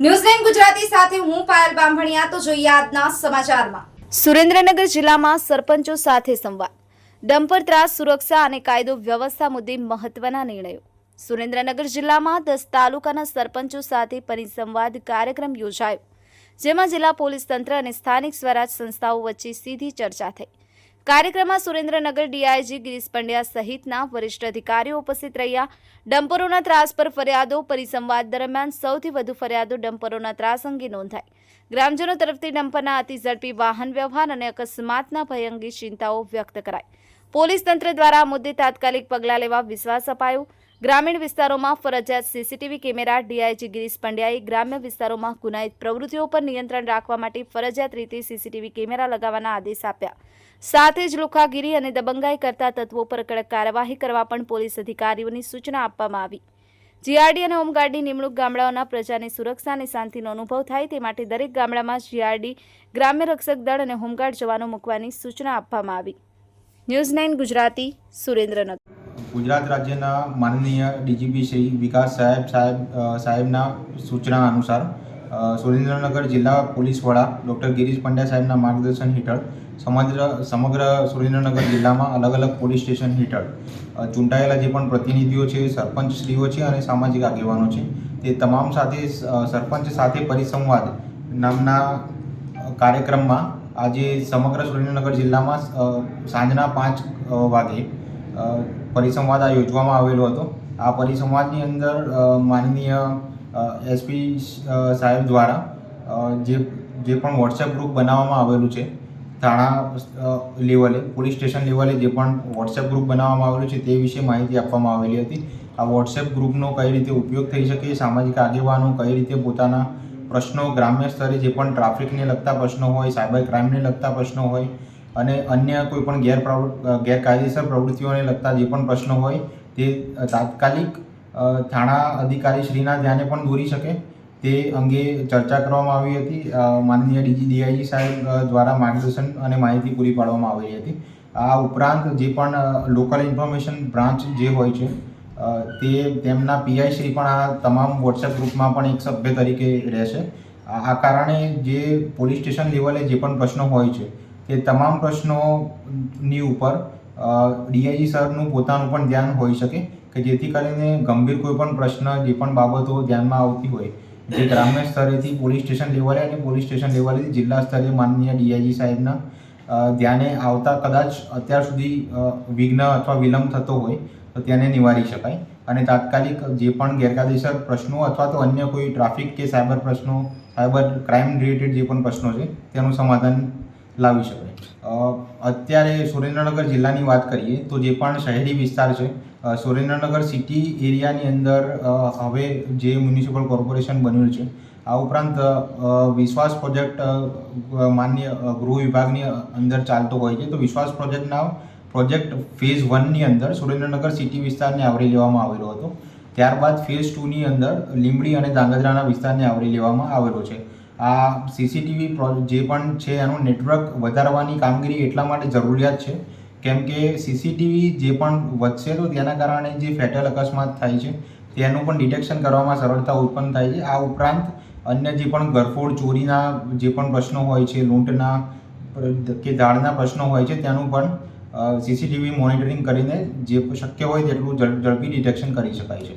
ન્યૂઝ9 ગુજરાતી સાથે હું પાયલ બામભણિયા। તો જોઈએ આજના સમાચારમાં। સુરેન્દ્રનગર જિલ્લામાં સરપંચો સાથે સંવાદ, ડમ્પર ત્રાસ, સુરક્ષા અને કાયદો વ્યવસ્થા મુદ્દે મહત્વના નિર્ણયો। સુરેન્દ્રનગર જિલ્લામાં 10 તાલુકાના સરપંચો સાથે પરિસંવાદ કાર્યક્રમ યોજાયો, જેમાં જિલ્લા પોલીસ તંત્ર અને સ્થાનિક સ્વરાજ સંસ્થાઓ વચ્ચે સીધી ચર્ચા થઈ। કાર્યક્રમમાં સુરેન્દ્રનગર ડીઆઈજી ગિરીશ પંડ્યા સહિતના વરિષ્ઠ અધિકારીઓ ઉપસ્થિત રહ્યા। ડમ્પરોના ત્રાસ પર ફરિયાદો, પરિસંવાદ દરમિયાન સૌથી વધુ ફરિયાદો ડમ્પરોના ત્રાસ અંગે નોંધાઈ। ગ્રામજનો તરફથી ડમ્પરના અતિ ઝડપી વાહન વ્યવહાર અને અકસ્માતના ભય અંગે ચિંતાઓ વ્યક્ત કરાઈ। પોલીસ તંત્ર દ્વારા આ મુદ્દે તાત્કાલિક પગલાં લેવા વિશ્વાસ અપાયો। ગ્રામીણ વિસ્તારોમાં ફરજિયાત સીસીટીવી કેમેરા, ડીઆઈજી ગિરીશ પંડ્યાએ ગ્રામ્ય વિસ્તારોમાં ગુનાહિત પ્રવૃત્તિઓ પર નિયંત્રણ રાખવા માટે ફરજિયાત રીતે સીસીટીવી કેમેરા લગાવવાના આદેશ આપ્યા। સાથે જ લુખાગીરી અને દબંગાઈ કરતા તત્વો પર કડક કાર્યવાહી કરવા પણ પોલીસ અધિકારીઓની સૂચના આપવામાં આવી। જીઆરડી અને હોમગાર્ડની નિમણૂક ગામડાઓના પ્રજાની સુરક્ષા અને શાંતિનો અનુભવ થાય તે માટે દરેક ગામડામાં જીઆરડી, ગ્રામ્ય રક્ષક દળ અને હોમગાર્ડ જવાનો મૂકવાની સૂચના આપવામાં આવી। ન્યૂઝ9 ગુજરાતી, સુરેન્દ્રનગર। ગુજરાત રાજ્યના માનનીય ડીજીપી શ્રી વિકાસ સાહેબના સૂચના અનુસાર સુરેન્દ્રનગર જિલ્લા પોલીસ વડા ડૉક્ટર ગિરીશ પંડ્યા સાહેબના માર્ગદર્શન હેઠળ સમગ્ર સુરેન્દ્રનગર જિલ્લામાં અલગ અલગ પોલીસ સ્ટેશન હેઠળ ચૂંટાયેલા જે પણ પ્રતિનિધિઓ છે, સરપંચશ્રીઓ છે અને સામાજિક આગેવાનો છે, તે તમામ સાથે સરપંચ સાથે પરિસંવાદ નામના કાર્યક્રમમાં આજે સમગ્ર સુરેન્દ્રનગર જિલ્લામાં સાંજના 5 વાગે પરિસંવાદ યોજવામાં આવેલો હતો। આ પરિસંવાદની અંદર માનનીય એસપી સાહેબ દ્વારા જે પણ વોટ્સએપ ગ્રુપ બનાવવામાં આવેલું છે, થાણા લેવલે, પોલીસ સ્ટેશન લેવલે જે પણ વોટ્સએપ ગ્રુપ બનાવવામાં આવેલું છે તે વિશે માહિતી આપવામાં આવેલી હતી। આ વોટ્સએપ ગ્રુપનો કઈ રીતે ઉપયોગ થઈ શકે, સામાજિક આગેવાનો કઈ રીતે પોતાના પ્રશ્નો ગ્રામ્ય સ્તરે જે પણ ટ્રાફિકને લગતા પ્રશ્નો હોય, સાયબર ક્રાઇમને લગતા પ્રશ્નો હોય અને અન્ય કોઈ પણ ગેરકાયદેસર પ્રવૃત્તિઓને લગતા જે પણ પ્રશ્નો હોય તે તાત્કાલિક થાણા અધિકારીશ્રીના ધ્યાને પણ દોરી શકે તે અંગે ચર્ચા કરવામાં આવી હતી। માનનીય ડીઆઈજી સાહેબ દ્વારા માર્ગદર્શન અને માહિતી પૂરી પાડવામાં આવેલી હતી। આ ઉપરાંત જે પણ લોકલ ઇન્ફોર્મેશન બ્રાન્ચ જે હોય છે તેમના પીઆઈ શ્રી પણ આ તમામ વોટ્સએપ ગ્રુપમાં પણ એક સભ્ય તરીકે રહેશે। આ કારણે જે પોલીસ સ્ટેશન લેવલે જે પણ પ્રશ્નો હોય છે તે તમામ પ્રશ્નોની ઉપર ડીઆઈજી સરનું પોતાનું પણ ધ્યાન હોઈ શકે કે જેથી કરીને ગંભીર કોઈ પણ પ્રશ્ન, જે પણ બાબતો ધ્યાનમાં આવતી હોય, જે ગ્રામ્ય સ્તરેથી પોલીસ સ્ટેશન લેવલે અને પોલીસ સ્ટેશન લેવલેથી જિલ્લા સ્તરે માનનીય ડીઆઈજી સાહેબના ધ્યાને આવતા કદાચ અત્યાર સુધી વિઘ્ન અથવા વિલંબ થતો હોય તો તેને નિવારી શકાય અને તાત્કાલિક જે પણ ગેરકાયદેસર પ્રશ્નો અથવા તો અન્ય કોઈ ટ્રાફિક કે સાયબર પ્રશ્નો, સાયબર ક્રાઇમ રિલેટેડ જે પણ પ્રશ્નો છે તેનું સમાધાન લાવી શકાય। અત્યારે સુરેન્દ્રનગર જિલ્લાની વાત કરીએ તો જે પણ શહેરી વિસ્તાર છે, સુરેન્દ્રનગર સિટી એરિયાની અંદર હવે જે મ્યુનિસિપલ કોર્પોરેશન બન્યું છે, આ ઉપરાંત વિશ્વાસ પ્રોજેક્ટ માન્ય ગૃહ વિભાગની અંદર ચાલતો હોય છે, તો વિશ્વાસ પ્રોજેક્ટ ફેઝ 1ની અંદર સુરેન્દ્રનગર સિટી વિસ્તારને આવરી લેવામાં આવેલો હતો। ત્યારબાદ ફેઝ 2ની અંદર લીંબડી અને ધાંગધ્રાના વિસ્તારને આવરી લેવામાં આવેલો છે। આ સીસીટીવી જે પણ છે એનું નેટવર્ક વધારવાની કામગીરી એટલા માટે જરૂરિયાત છે કેમ કે સીસીટીવી જે પણ વધશે તો તેના કારણે જે ફેટલ અકસ્માત થાય છે તેનું પણ ડિટેક્શન કરવામાં સરળતા ઉત્પન્ન થાય છે। આ ઉપરાંત અન્ય જે પણ ગરફોડ ચોરીના જે પણ પ્રશ્નો હોય છે, લૂંટના કે દાળના પ્રશ્નો હોય છે, તેનું પણ સીસીટીવી મોનિટરિંગ કરીને જે શક્ય હોય તેટલું ઝડપી ડિટેક્શન કરી શકાય છે।